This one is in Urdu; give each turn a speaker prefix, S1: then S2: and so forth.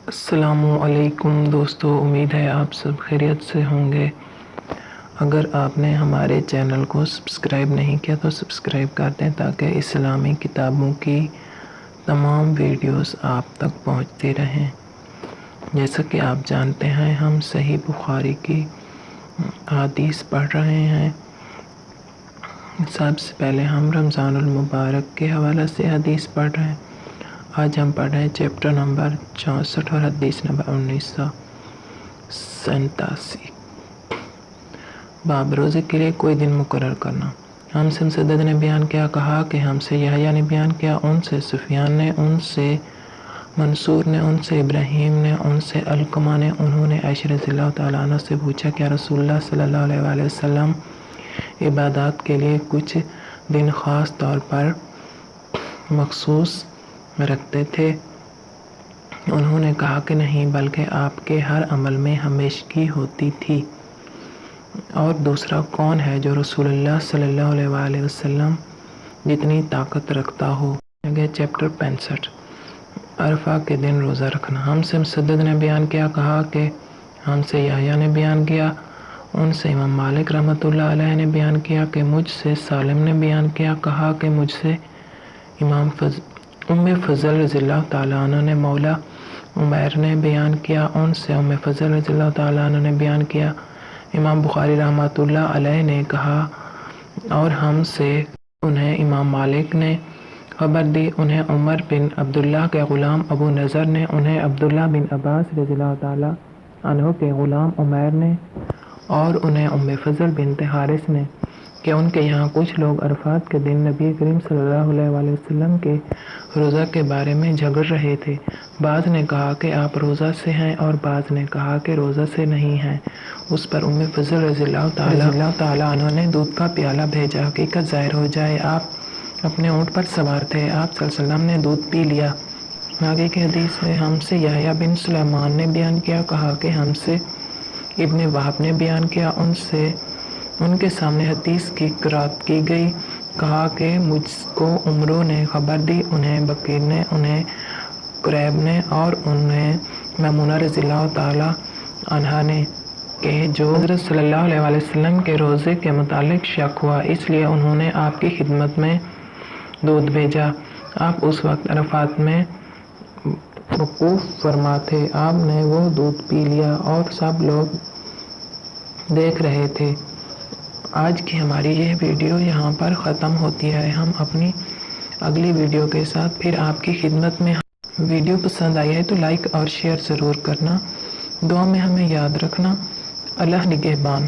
S1: السلام علیکم دوستو، امید ہے آپ سب خیریت سے ہوں گے۔ اگر آپ نے ہمارے چینل کو سبسکرائب نہیں کیا تو سبسکرائب کر دیں تاکہ اسلامی کتابوں کی تمام ویڈیوز آپ تک پہنچتی رہیں۔ جیسا کہ آپ جانتے ہیں، ہم صحیح بخاری کی حدیث پڑھ رہے ہیں۔ سب سے پہلے ہم رمضان المبارک کے حوالے سے حدیث پڑھ رہے ہیں۔ آج ہم پڑھ رہے ہیں چیپٹر نمبر 64 اور حدیث نمبر 1987۔ باب روزے کے لیے کوئی دن مقرر کرنا۔ ہم سے مسدد نے بیان کیا، کہا کہ ہم سے یحییٰ نے بیان کیا، ان سے سفیان نے، ان سے منصور نے، ان سے ابراہیم نے، ان سے علقمہ نے، انہوں نے عائشہ رضی اللہ تعالیٰ عنہ سے پوچھا کہ رسول اللہ صلی اللہ علیہ وآلہ وسلم عبادات کے لیے کچھ دن خاص طور پر مخصوص رکھتے تھے؟ انہوں نے کہا کہ نہیں، بلکہ آپ کے ہر عمل میں ہمیشگی ہوتی تھی۔ اور دوسرا کون ہے جو رسول اللہ صلی اللہ علیہ وآلہ وسلم جتنی طاقت رکھتا ہو؟ چیپٹر 65 عرفہ کے دن روزہ رکھنا۔ ہم سے مسدد نے بیان کیا، کہا کہ ہم سے یحییٰ نے بیان کیا، ان سے امام مالک رحمۃ اللہ علیہ نے بیان کیا کہ مجھ سے سالم نے بیان کیا، کہا کہ مجھ سے امام ام فضل رضی اللہ تعالیٰ عنہ نے مولا عمیر نے بیان کیا، ان سے ام فضل رضی اللہ تعالیٰ عنہ نے بیان کیا، امام بخاری رحمۃ اللہ علیہ نے کہا، اور ہم سے انہیں امام مالک نے خبر دی، انہیں عمر بن عبداللہ کے غلام ابو نضر نے، انہیں عبداللہ بن عباس رضی اللہ تعالیٰ عنہ کے غلام عمیر نے، اور انہیں ام فضل بنت حارث نے، کہ ان کے یہاں کچھ لوگ عرفات کے دن نبی کریم صلی اللہ علیہ وآلہ وسلم کے روزہ کے بارے میں جھگڑ رہے تھے۔ بعض نے کہا کہ آپ روزہ سے ہیں اور بعض نے کہا کہ روزہ سے نہیں ہیں۔ اس پر ام فضل رضی اللہ تعالیٰ عنہ نے دودھ کا پیالہ بھیجا، حقیقت ظاہر ہو جائے آپ اپنے اونٹ پر سوار تھے، آپ صلی اللہ علیہ وسلم نے دودھ پی لیا۔ آگے کی حدیث میں ہم سے یحییٰ بن سلیمان نے بیان کیا، کہا کہ ہم سے ابن وہب نے بیان کیا، ان کے سامنے حدیث کی قرات کی گئی، کہا کہ مجھ کو عمرو نے خبر دی، انہیں بکیر نے، انہیں قریب نے، اور انہیں میمونہ رضی اللہ تعالیٰ عنہا نے، کہ جو حضرت صلی اللہ علیہ وآلہ وسلم کے روزے کے متعلق شک ہوا، اس لیے انہوں نے آپ کی خدمت میں دودھ بھیجا۔ آپ اس وقت عرفات میں وقوف فرما تھے، آپ نے وہ دودھ پی لیا اور سب لوگ دیکھ رہے تھے۔ آج کی ہماری یہ ویڈیو یہاں پر ختم ہوتی ہے، ہم اپنی اگلی ویڈیو کے ساتھ پھر آپ کی خدمت میں۔ ویڈیو پسند آئی ہے تو لائک اور شیئر ضرور کرنا، دعا میں ہمیں یاد رکھنا۔ اللہ نگہبان۔